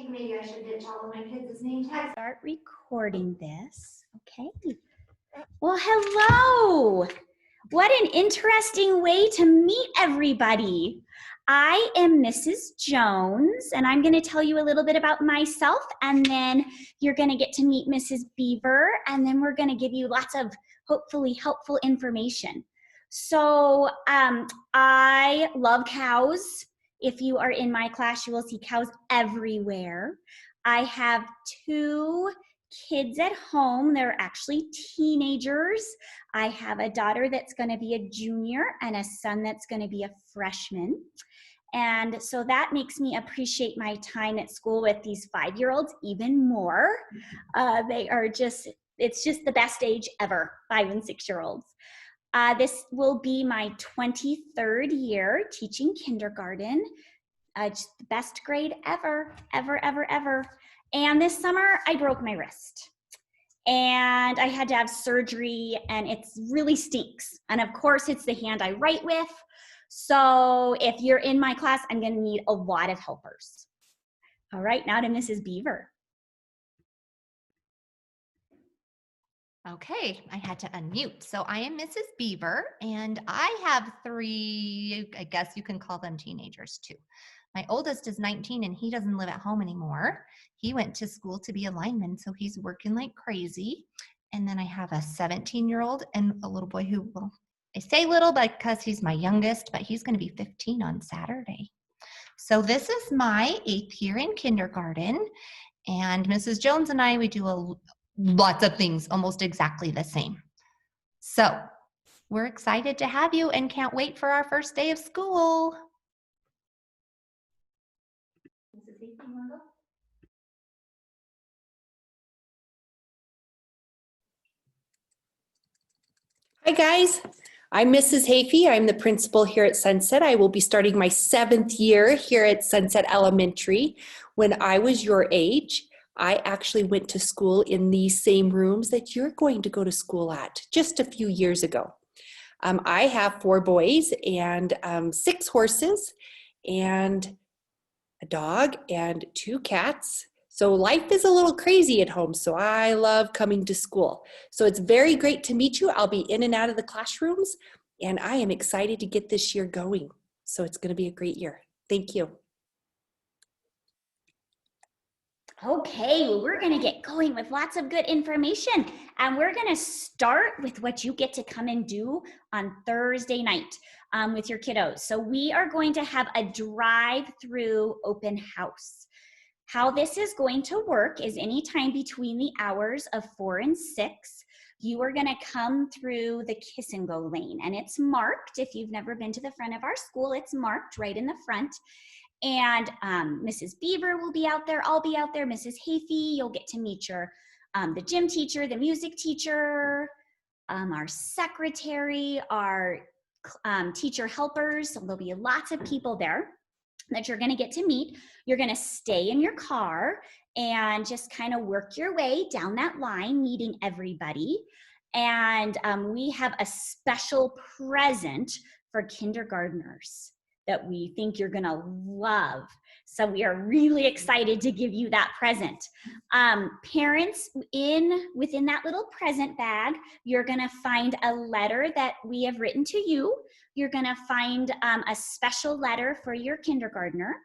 think maybe I should ditch all of my kids' name tags. Start recording this. Okay. Well, hello. What an interesting way to meet everybody. I am Mrs. Jones, and I'm going to tell you a little bit about myself, and then you're going to get to meet Mrs. Beaver, and then we're going to give you lots of hopefully helpful information. So I love cows. If you are in my class, you will see cows everywhere. I have 2 kids at home. They're actually teenagers. I have a daughter that's going to be a junior and a son that's going to be a freshman. And so that makes me appreciate my time at school with these 5-year-olds even more. It's just the best age ever, 5 and 6-year-olds. This will be my 23rd year teaching kindergarten. Just the best grade ever. And this summer, I broke my wrist. And I had to have surgery, and it really stinks. And of course, it's the hand I write with. So if you're in my class, I'm going to need a lot of helpers. All right, now to Mrs. Beaver. Okay, I had to unmute. So I am Mrs. Beaver, and I have 3, I guess you can call them teenagers too. My oldest is 19, and he doesn't live at home anymore. He went to school to be a lineman, so he's working like crazy. And then I have a 17-year-old and a little boy who, well, I say little because he's my youngest, but he's going to be 15 on Saturday. So this is my 8th year in kindergarten, and Mrs. Jones and I, we do lots of things almost exactly the same. So we're excited to have you and can't wait for our first day of school. Hi guys, I'm Mrs. Hafey. I'm the principal here at Sunset. I will be starting my 7th year here at Sunset Elementary. When I was your age, I actually went to school in these same rooms that you're going to go to school at just a few years ago. I have 4 boys and 6 horses and a dog and 2 cats. So life is a little crazy at home, so I love coming to school. So it's very great to meet you. I'll be in and out of the classrooms, and I am excited to get this year going. So it's going to be a great year. Thank you. Okay, well, we're going to get going with lots of good information, and we're going to start with what you get to come and do on Thursday night with your kiddos. So we are going to have a drive-through open house. How this is going to work is anytime between the hours of 4 and 6, you are going to come through the Kiss and Go lane, and it's marked. If you've never been to the front of our school, it's marked right in the front. And Mrs. Beaver will be out there. I'll be out there. Mrs. Hafey, you'll get to meet the gym teacher, the music teacher, our secretary, our teacher helpers. So there'll be lots of people there that you're going to get to meet. You're going to stay in your car and just kind of work your way down that line, meeting everybody. And we have a special present for kindergartners that we think you're going to love. So we are really excited to give you that present. Parents, within that little present bag, you're going to find a letter that we have written to you. You're going to find a special letter for your kindergartner.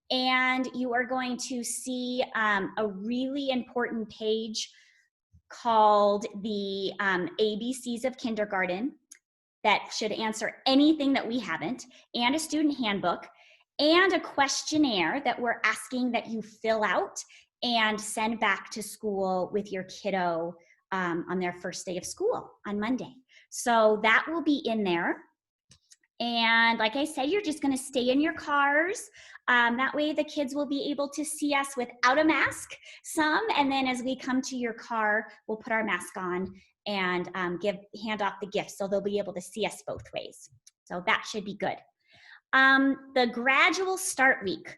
And you are going to see a really important page called the ABCs of Kindergarten that should answer anything that we haven't, and a student handbook, and a questionnaire that we're asking that you fill out and send back to school with your kiddo on their first day of school on Monday. So that will be in there. And like I said, you're just going to stay in your cars. That way the kids will be able to see us without a mask, and then as we come to your car, we'll put our mask on and hand off the gifts, so they'll be able to see us both ways. So that should be good. The gradual start week.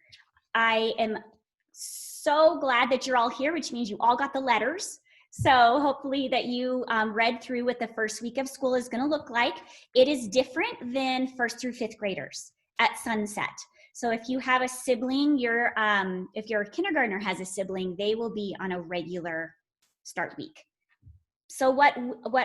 I am so glad that you're all here, which means you all got the letters. So hopefully that you read through what the first week of school is going to look like. It is different than 1st through 5th graders at Sunset. So if you have a sibling, if your kindergartner has a sibling, they will be on a regular start week. So what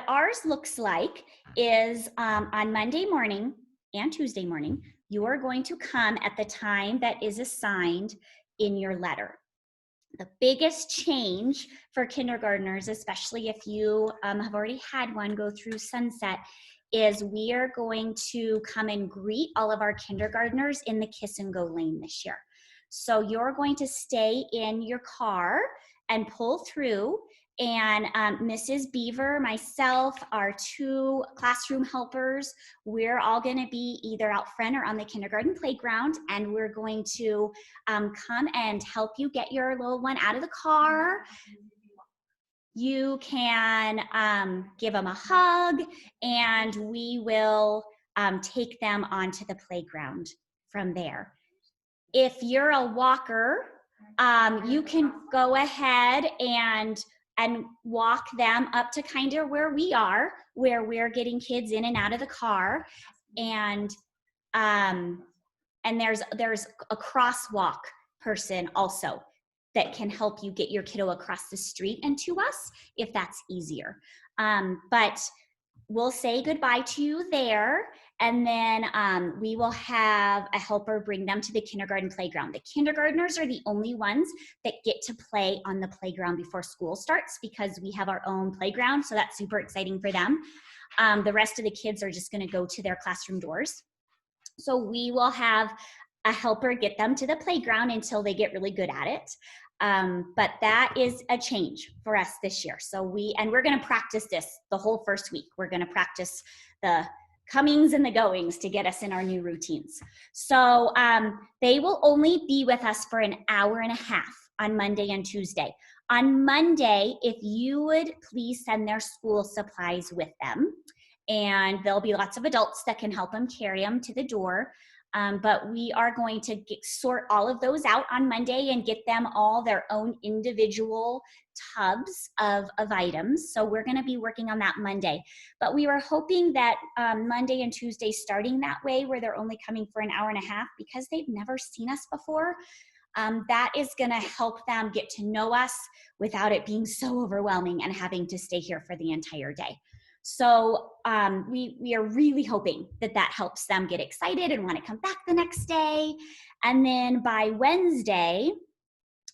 ours looks like is on Monday morning and Tuesday morning, you are going to come at the time that is assigned in your letter. The biggest change for kindergartners, especially if you have already had one go through Sunset, is we are going to come and greet all of our kindergartners in the Kiss and Go lane this year. So you're going to stay in your car and pull through, and Mrs. Beaver, myself, our 2 classroom helpers, we're all going to be either out front or on the kindergarten playground, and we're going to come and help you get your little one out of the car. You can give them a hug, and we will take them onto the playground from there. If you're a walker, you can go ahead and walk them up to kind of where we are, where we're getting kids in and out of the car. And there's a crosswalk person also that can help you get your kiddo across the street and to us if that's easier. But we'll say goodbye to you there, and then we will have a helper bring them to the kindergarten playground. The kindergartners are the only ones that get to play on the playground before school starts because we have our own playground, so that's super exciting for them. The rest of the kids are just gonna go to their classroom doors. So we will have a helper get them to the playground until they get really good at it. But that is a change for us this year. So we're going to practice this the whole first week. We're going to practice the comings and the goings to get us in our new routines. So they will only be with us for an hour and a half on Monday and Tuesday. On Monday, if you would please send their school supplies with them, and there'll be lots of adults that can help them carry them to the door. But we are going to sort all of those out on Monday and get them all their own individual tubs of items. So we're going to be working on that Monday. But we were hoping that Monday and Tuesday starting that way, where they're only coming for an hour and a half because they've never seen us before, that is going to help them get to know us without it being so overwhelming and having to stay here for the entire day. So we are really hoping that helps them get excited and want to come back the next day. And then by Wednesday,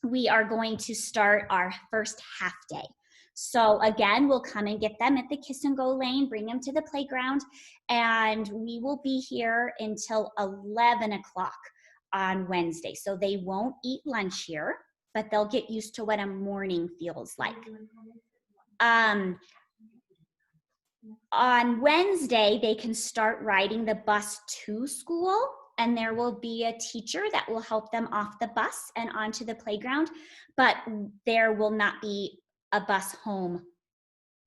we are going to start our first half day. So again, we'll come and get them at the Kiss and Go lane, bring them to the playground, and we will be here until 11 o'clock on Wednesday. So they won't eat lunch here, but they'll get used to what a morning feels like. On Wednesday, they can start riding the bus to school, and there will be a teacher that will help them off the bus and onto the playground, but there will not be a bus home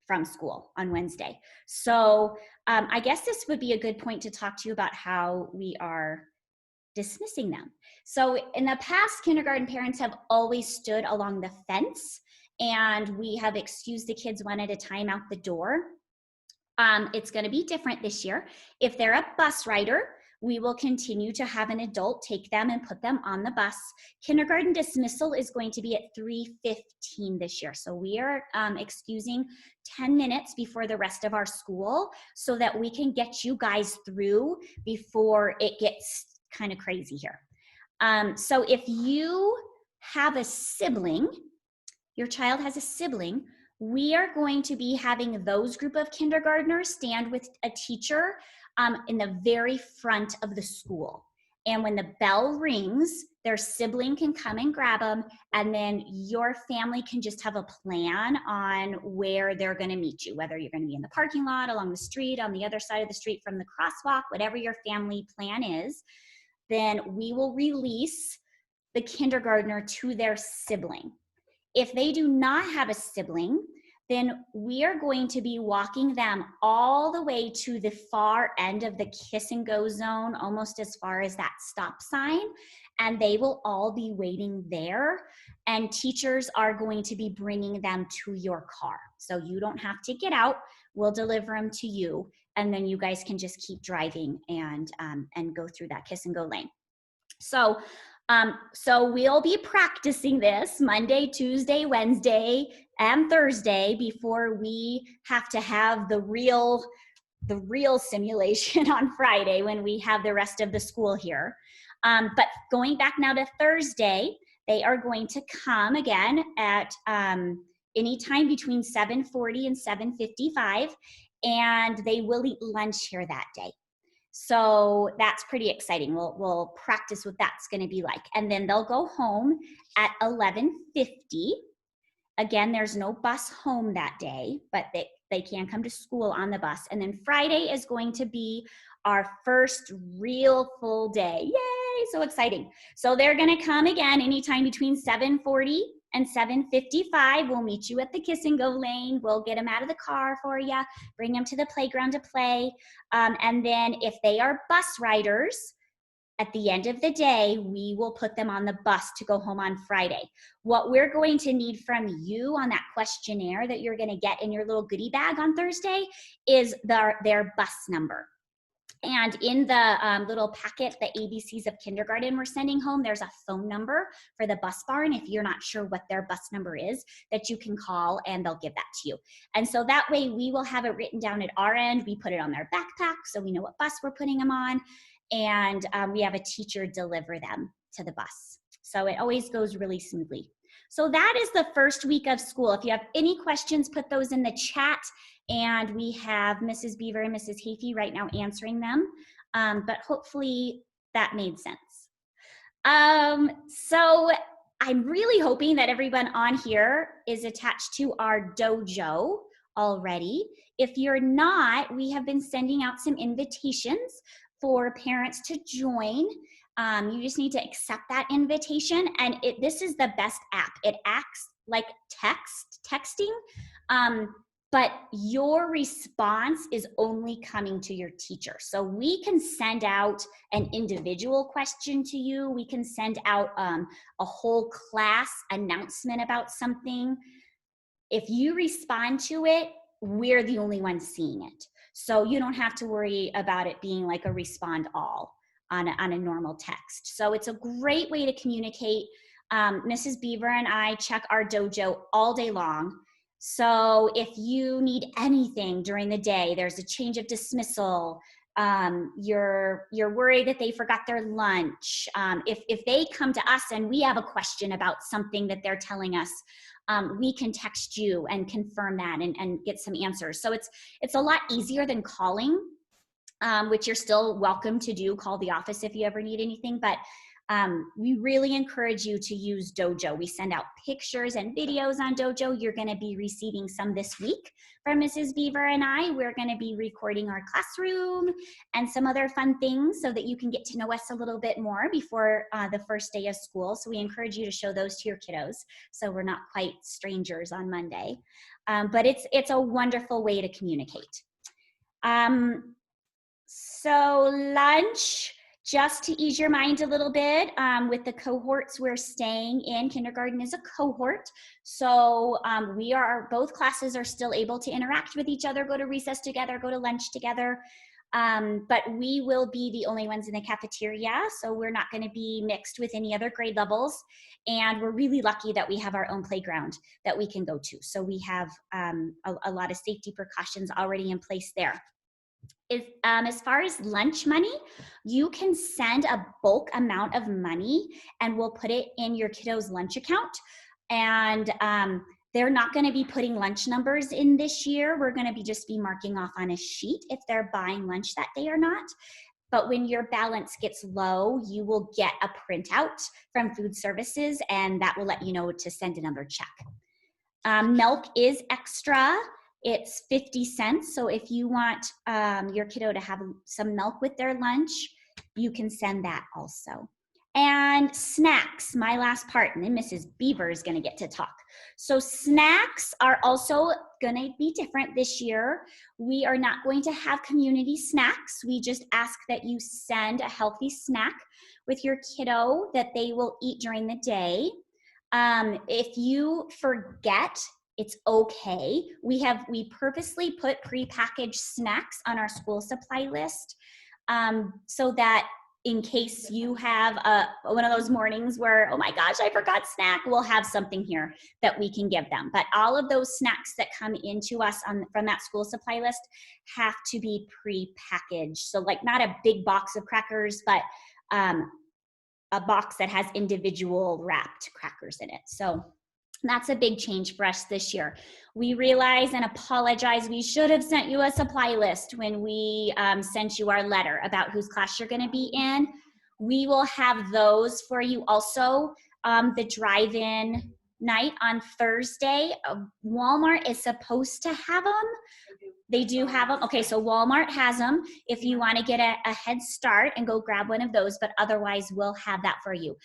from school on Wednesday. So I guess this would be a good point to talk to you about how we are dismissing them. So in the past, kindergarten parents have always stood along the fence, and we have excused the kids one at a time out the door. It's going to be different this year. If they're a bus rider, we will continue to have an adult take them and put them on the bus. Kindergarten dismissal is going to be at 3:15 this year. So we are excusing 10 minutes before the rest of our school so that we can get you guys through before it gets kind of crazy here. So if you have a sibling, your child has a sibling, we are going to be having those group of kindergartners stand with a teacher in the very front of the school. And when the bell rings, their sibling can come and grab them, and then your family can just have a plan on where they're going to meet you, whether you're going to be in the parking lot, along the street, on the other side of the street from the crosswalk, whatever your family plan is. Then we will release the kindergartner to their sibling. If they do not have a sibling, then we are going to be walking them all the way to the far end of the Kiss and Go zone, almost as far as that stop sign, and they will all be waiting there, and teachers are going to be bringing them to your car. So you don't have to get out, we'll deliver them to you, and then you guys can just keep driving and go through that Kiss and Go lane. So we'll be practicing this Monday, Tuesday, Wednesday, and Thursday before we have to have the real simulation on Friday when we have the rest of the school here. But going back now to Thursday, they are going to come again at any time between 7:40 and 7:55, and they will eat lunch here that day. So that's pretty exciting. We'll practice what that's going to be like. And then they'll go home at 11:50. Again, there's no bus home that day, but they can come to school on the bus. And then Friday is going to be our first real full day. Yay, so exciting. So they're going to come again anytime between 7:40 and 7:55. We'll meet you at the Kiss and Go lane. We'll get them out of the car for you, bring them to the playground to play. And then if they are bus riders, at the end of the day, we will put them on the bus to go home on Friday. What we're going to need from you on that questionnaire that you're going to get in your little goodie bag on Thursday is their bus number. And in the little packet, the ABCs of kindergarten we're sending home, there's a phone number for the bus barn if you're not sure what their bus number is that you can call and they'll give that to you. And so that way we will have it written down at our end. We put it on their backpack so we know what bus we're putting them on. And we have a teacher deliver them to the bus. So it always goes really smoothly. So that is the first week of school. If you have any questions, put those in the chat. And we have Mrs. Beaver and Mrs. Hafey right now answering them. But hopefully that made sense. So I'm really hoping that everyone on here is attached to our dojo already. If you're not, we have been sending out some invitations for parents to join. You just need to accept that invitation. And this is the best app. It acts like texting, but your response is only coming to your teacher. So we can send out an individual question to you. We can send out a whole class announcement about something. If you respond to it, we're the only ones seeing it. So you don't have to worry about it being like a respond all on a normal text. So it's a great way to communicate. Mrs. Beaver and I check our dojo all day long. So if you need anything during the day, there's a change of dismissal, you're worried that they forgot their lunch. If they come to us and we have a question about something that they're telling us, we can text you and confirm that and get some answers. So it's a lot easier than calling, which you're still welcome to do. Call the office if you ever need anything, but we really encourage you to use Dojo. We send out pictures and videos on Dojo. You're going to be receiving some this week from Mrs. Beaver and I. We're going to be recording our classroom and some other fun things so that you can get to know us a little bit more before the first day of school. So we encourage you to show those to your kiddos so we're not quite strangers on Monday. But it's a wonderful way to communicate. So lunch, just to ease your mind a little bit, with the cohorts we're staying in, kindergarten is a cohort. So both classes are still able to interact with each other, go to recess together, go to lunch together. But we will be the only ones in the cafeteria. So we're not going to be mixed with any other grade levels. And we're really lucky that we have our own playground that we can go to. So we have a lot of safety precautions already in place there. As far as lunch money, you can send a bulk amount of money and we'll put it in your kiddo's lunch account. And they're not going to be putting lunch numbers in this year. We're going to just be marking off on a sheet if they're buying lunch that day or not. But when your balance gets low, you will get a printout from Food Services and that will let you know to send another check. Milk is extra. It's 50 cents. So if you want your kiddo to have some milk with their lunch, you can send that also. And snacks, my last part, and then Mrs. Beaver is going to get to talk. So snacks are also going to be different this year. We are not going to have community snacks. We just ask that you send a healthy snack with your kiddo that they will eat during the day. If you forget, it's okay. We purposely put prepackaged snacks on our school supply list so that in case you have one of those mornings where, oh my gosh, I forgot snack, we'll have something here that we can give them. But all of those snacks that come into us from that school supply list have to be pre-packaged. So like not a big box of crackers, but a box that has individual wrapped crackers in it. So that's a big change for us this year. We realize and apologize. We should have sent you a supply list when we sent you our letter about whose class you're going to be in. We will have those for you also. The drive-in night on Thursday. Walmart is supposed to have them. They do have them. Okay, so Walmart has them if you want to get a head start and go grab one of those, but otherwise we'll have that for you.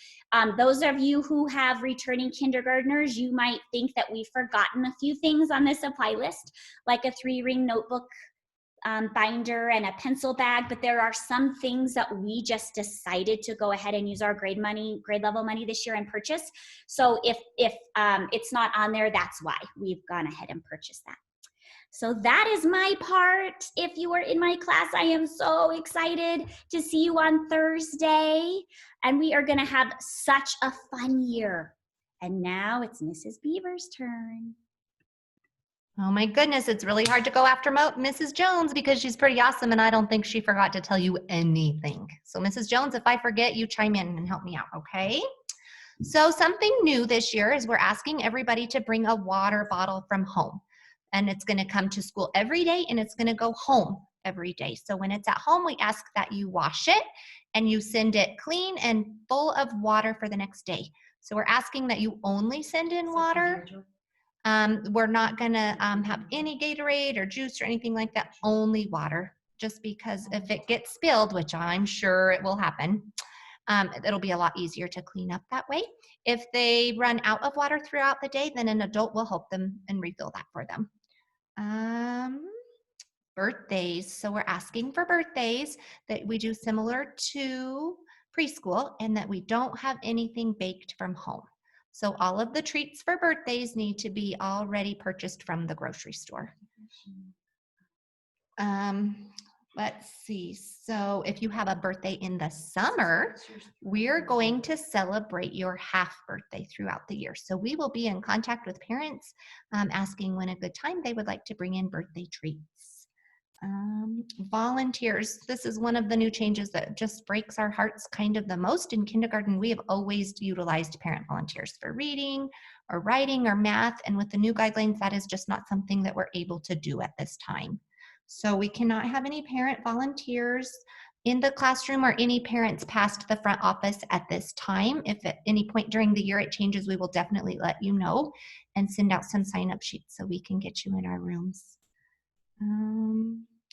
Those of you who have returning kindergartners, you might think that we've forgotten a few things on the supply list, like a 3-ring notebook binder and a pencil bag, but there are some things that we just decided to go ahead and use our grade level money this year and purchase. So if it's not on there, that's why we've gone ahead and purchased that. So that is my part. If you are in my class, I am so excited to see you on Thursday. And we are going to have such a fun year. And now it's Mrs. Beaver's turn. Oh my goodness, it's really hard to go after Mrs. Jones because she's pretty awesome and I don't think she forgot to tell you anything. So Mrs. Jones, if I forget, you chime in and help me out, okay? So something new this year is we're asking everybody to bring a water bottle from home. And it's going to come to school every day and it's going to go home every day. So when it's at home, we ask that you wash it and you send it clean and full of water for the next day. So we're asking that you only send in water. We're not going to have any Gatorade or juice or anything like that, only water, just because if it gets spilled, which I'm sure it will happen, it'll be a lot easier to clean up that way. If they run out of water throughout the day, then an adult will help them and refill that for them. Birthdays. So we're asking for birthdays that we do similar to preschool and that we don't have anything baked from home. So all of the treats for birthdays need to be already purchased from the grocery store. Let's see. So if you have a birthday in the summer, we're going to celebrate your half birthday throughout the year. So we will be in contact with parents asking when a good time they would like to bring in birthday treats. Volunteers. This is one of the new changes that just breaks our hearts kind of the most. In kindergarten, we have always utilized parent volunteers for reading or writing or math. And with the new guidelines, that is just not something that we're able to do at this time. So we cannot have any parent volunteers in the classroom or any parents past the front office at this time. If at any point during the year it changes, we will definitely let you know and send out some sign-up sheets so we can get you in our rooms.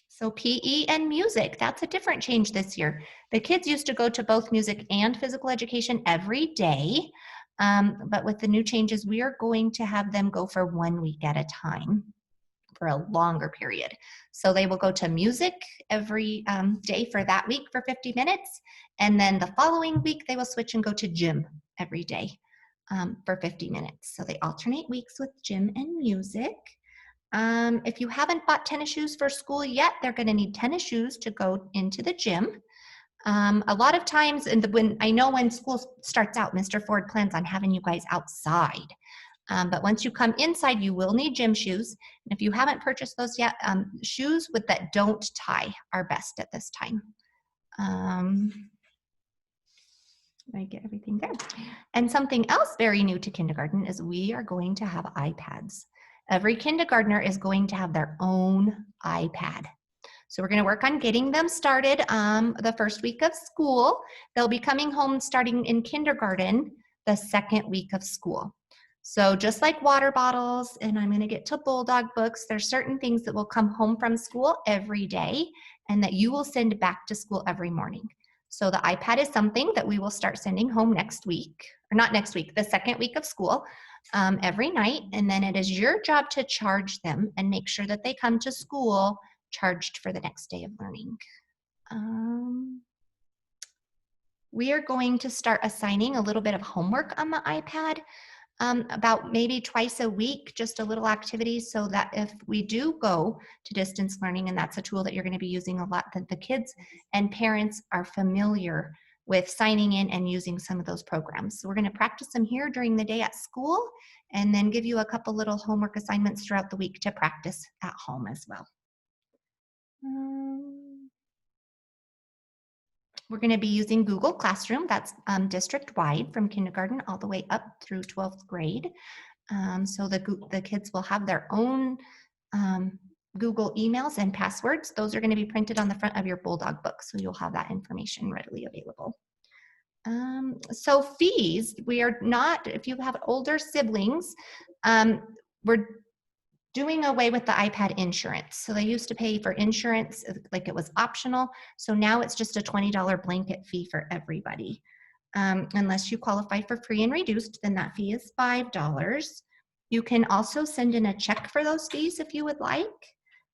So PE and music, that's a different change this year. The kids used to go to both music and physical education every day, but with the new changes, we are going to have them go for 1 week at a time for a longer period. So they will go to music every day for that week for 50 minutes. And then the following week, they will switch and go to gym every day for 50 minutes. So they alternate weeks with gym and music. If you haven't bought tennis shoes for school yet, they're going to need tennis shoes to go into the gym. A lot of times, when school starts out, Mr. Ford plans on having you guys outside. But once you come inside, you will need gym shoes. And if you haven't purchased those yet, shoes that don't tie are best at this time. I get everything there. And something else very new to kindergarten is we are going to have iPads. Every kindergartner is going to have their own iPad. So we're going to work on getting them started the first week of school. They'll be coming home starting in kindergarten the second week of school. So just like water bottles, and I'm going to get to Bulldog books, there's certain things that will come home from school every day and that you will send back to school every morning. So the iPad is something that we will start sending home next week, or not next week, the second week of school, every night. And then it is your job to charge them and make sure that they come to school charged for the next day of learning. We are going to start assigning a little bit of homework on the iPad. about maybe twice a week, just a little activity, so that if we do go to distance learning, and that's a tool that you're going to be using a lot, that the kids and parents are familiar with signing in and using some of those programs. So we're going to practice them here during the day at school, and then give you a couple little homework assignments throughout the week to practice at home as well. We're going to be using Google Classroom. That's district-wide from kindergarten all the way up through 12th grade. So the kids will have their own Google emails and passwords. Those are going to be printed on the front of your Bulldog book, so you'll have that information readily available. So fees, we are not, if you have older siblings, we're doing away with the iPad insurance. So they used to pay for insurance like it was optional. So now it's just a $20 blanket fee for everybody. Unless you qualify for free and reduced, then that fee is $5. You can also send in a check for those fees if you would like.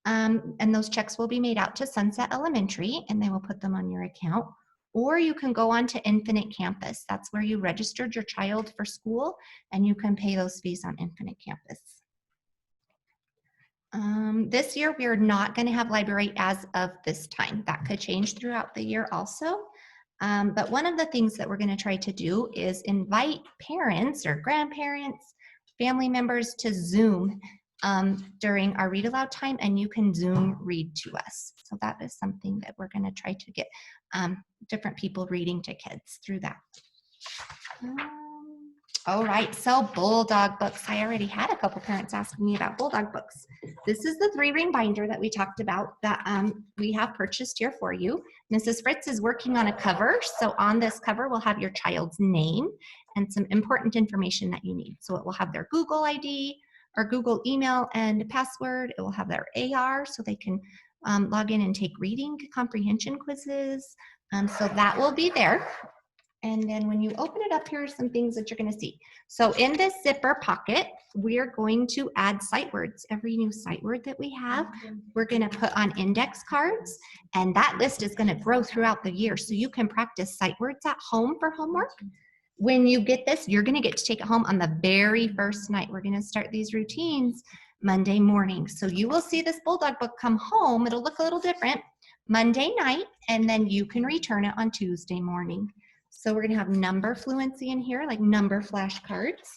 And those checks will be made out to Sunset Elementary, and they will put them on your account. Or you can go on to Infinite Campus. That's where you registered your child for school, and you can pay those fees on Infinite Campus. This year, we are not going to have library as of this time. That could change throughout the year also. But one of the things that we're going to try to do is invite parents or grandparents, family members to Zoom during our read aloud time, and you can Zoom read to us. So that is something that we're going to try to get different people reading to kids through that. All right, so Bulldog books. I already had a couple parents asking me about Bulldog books. This is the 3-ring binder that we talked about that we have purchased here for you. Mrs. Fritz is working on a cover. So on this cover, we'll have your child's name and some important information that you need. So it will have their Google ID or Google email and password. It will have their AR so they can log in and take reading comprehension quizzes. So that will be there. And then when you open it up, here are some things that you're going to see. So in this zipper pocket, we're going to add sight words. Every new sight word that we have, we're going to put on index cards, and that list is going to grow throughout the year. So you can practice sight words at home for homework. When you get this, you're going to get to take it home on the very first night. We're going to start these routines Monday morning. So you will see this Bulldog book come home. It'll look a little different Monday night, and then you can return it on Tuesday morning. So we're going to have number fluency in here, like number flashcards.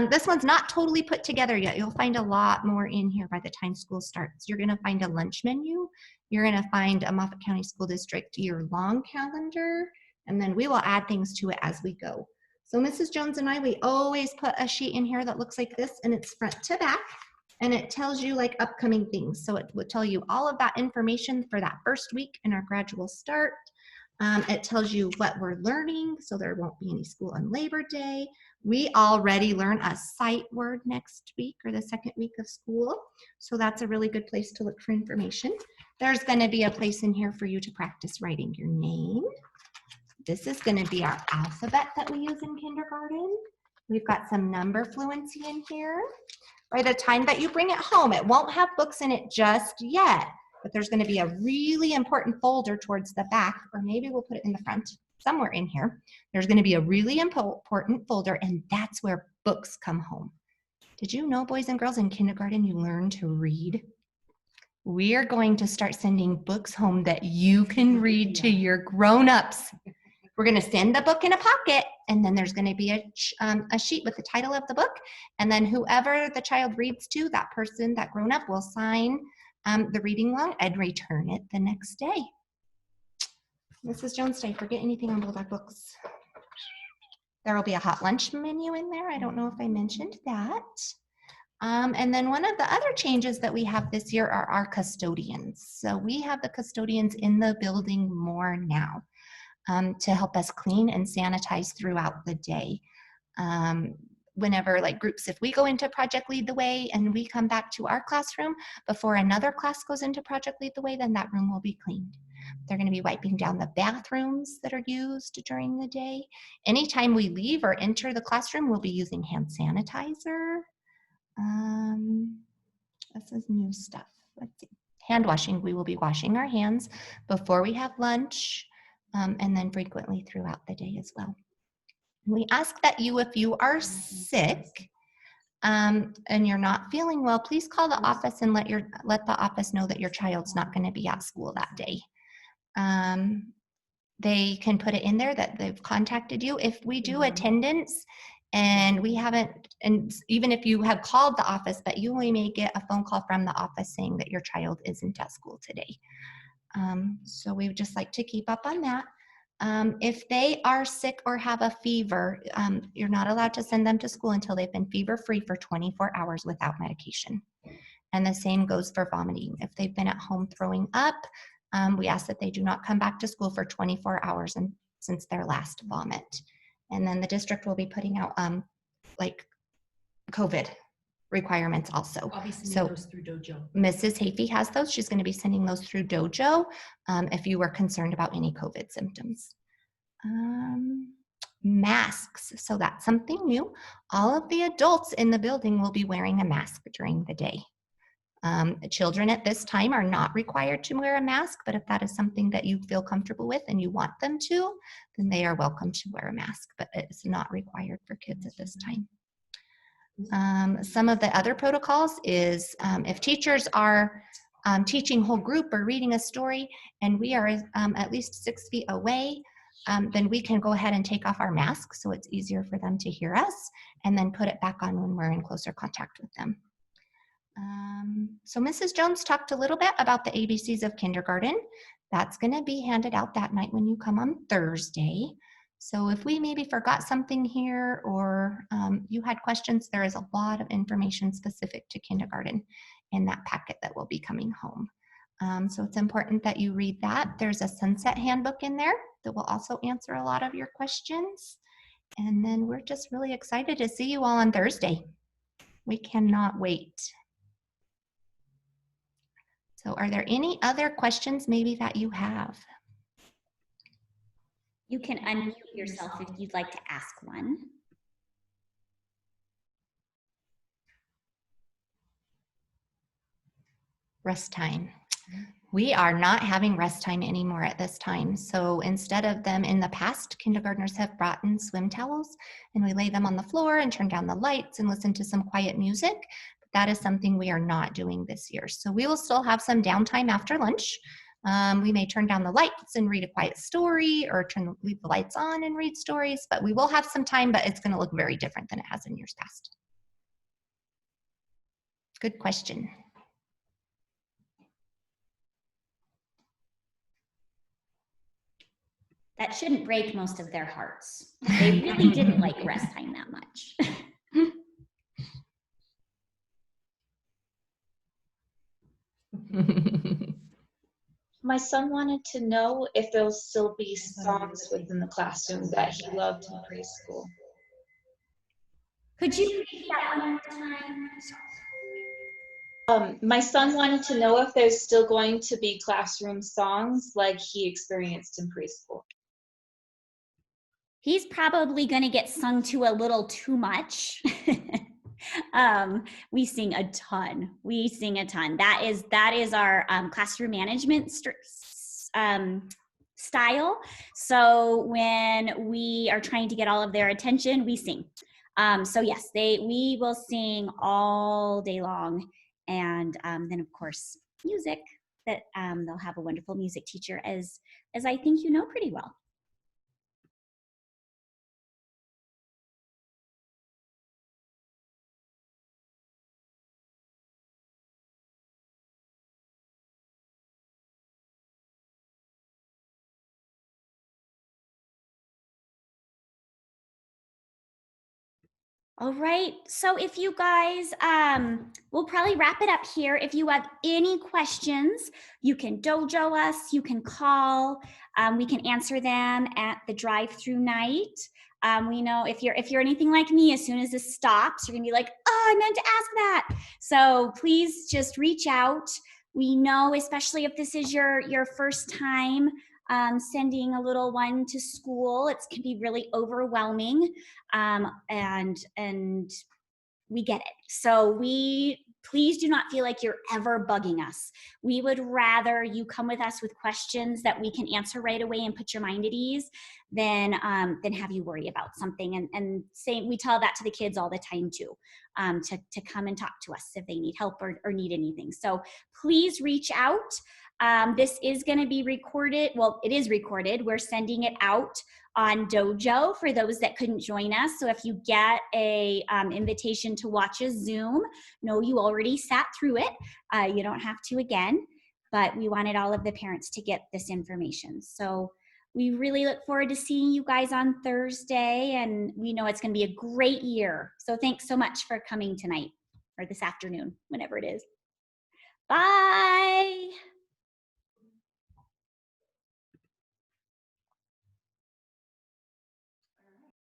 This one's not totally put together yet. You'll find a lot more in here by the time school starts. You're going to find a lunch menu. You're going to find a Moffat County School District year-long calendar, and then we will add things to it as we go. So Mrs. Jones and I, we always put a sheet in here that looks like this, and it's front to back, and it tells you like upcoming things. So it will tell you all of that information for that first week in our gradual start. It tells you what we're learning, so there won't be any school on Labor Day. We already learn a sight word next week or the second week of school, so that's a really good place to look for information. There's going to be a place in here for you to practice writing your name. This is going to be our alphabet that we use in kindergarten. We've got some number fluency in here. By the time that you bring it home, it won't have books in it just yet, but there's going to be a really important folder towards the back, or maybe we'll put it in the front, somewhere in here. There's going to be a really important folder, and that's where books come home. Did you know, boys and girls, in kindergarten you learn to read? We are going to start sending books home that you can read to your grown-ups. We're going to send the book in a pocket, and then there's going to be a sheet with the title of the book, and then whoever the child reads to, that person, that grown-up, will sign the reading log and return it the next day. Mrs. Jones, did I forget anything on Bulldog books? There will be a hot lunch menu in there. I don't know if I mentioned that. And then one of the other changes that we have this year are our custodians. So we have the custodians in the building more now to help us clean and sanitize throughout the day. Whenever like groups, if we go into Project Lead the Way and we come back to our classroom before another class goes into Project Lead the Way, then that room will be cleaned. They're going to be wiping down the bathrooms that are used during the day. Anytime we leave or enter the classroom, we'll be using hand sanitizer. This is new stuff. Let's see. Hand washing. We will be washing our hands before we have lunch and then frequently throughout the day as well. We ask that you, if you are sick and you're not feeling well, please call the office and let the office know that your child's not going to be at school that day. They can put it in there that they've contacted you. If we do attendance and we haven't, and even if you have called the office, but you only may get a phone call from the office saying that your child isn't at school today. So we would just like to keep up on that. If they are sick or have a fever, you're not allowed to send them to school until they've been fever-free for 24 hours without medication. And the same goes for vomiting. If they've been at home throwing up, we ask that they do not come back to school for 24 hours since their last vomit. And then the district will be putting out like COVID requirements also. I'll be sending So those through Dojo. Mrs. Hafey has those. She's going to be sending those through Dojo if you were concerned about any COVID symptoms. Masks. So that's something new. All of the adults in the building will be wearing a mask during the day. Children at this time are not required to wear a mask, but if that is something that you feel comfortable with and you want them to, then they are welcome to wear a mask, but it's not required for kids at this time. Some of the other protocols is if teachers are teaching whole group or reading a story and we are at least 6 feet away, then we can go ahead and take off our masks so it's easier for them to hear us and then put it back on when we're in closer contact with them. So Mrs. Jones talked a little bit about the ABCs of kindergarten. That's going to be handed out that night when you come on Thursday. So if we maybe forgot something here or you had questions, there is a lot of information specific to kindergarten in that packet that will be coming home. So it's important that you read that. There's a Sunset handbook in there that will also answer a lot of your questions. And then we're just really excited to see you all on Thursday. We cannot wait. So are there any other questions maybe that you have? You can unmute yourself if you'd like to ask one. Rest time. We are not having rest time anymore at this time. So instead of them in the past, kindergartners have brought in swim towels and we lay them on the floor and turn down the lights and listen to some quiet music. That is something we are not doing this year. So we will still have some downtime after lunch. We may turn down the lights and read a quiet story or leave the lights on and read stories, but we will have some time, but it's going to look very different than it has in years past. Good question. That shouldn't break most of their hearts. They really didn't like rest time that much. My son wanted to know if there'll still be songs within the classroom that he loved in preschool. Could you repeat that one more time? My son wanted to know if there's still going to be classroom songs like he experienced in preschool. He's probably going to get sung to a little too much. We sing a ton. We sing a ton. That is our classroom management style. So when we are trying to get all of their attention, we sing. So yes, we will sing all day long. And then of course, music that they'll have a wonderful music teacher as I think you know pretty well. All right, so if you guys, we'll probably wrap it up here. If you have any questions, you can dojo us, you can call, we can answer them at the drive-through night. We know if you're anything like me, as soon as this stops, you're gonna be like, oh, I meant to ask that. So please just reach out. We know, especially if this is your first time sending a little one to school, it can be really overwhelming, and we get it. So we please do not feel like you're ever bugging us. We would rather you come with us with questions that we can answer right away and put your mind at ease than have you worry about something. And we tell that to the kids all the time too, to come and talk to us if they need help or need anything. So please reach out. This is going to be recorded. Well, it is recorded. We're sending it out on Dojo for those that couldn't join us. So if you get a invitation to watch a Zoom, know you already sat through it. You don't have to again, but we wanted all of the parents to get this information. So we really look forward to seeing you guys on Thursday, and we know it's going to be a great year. So thanks so much for coming tonight or this afternoon, whenever it is. Bye.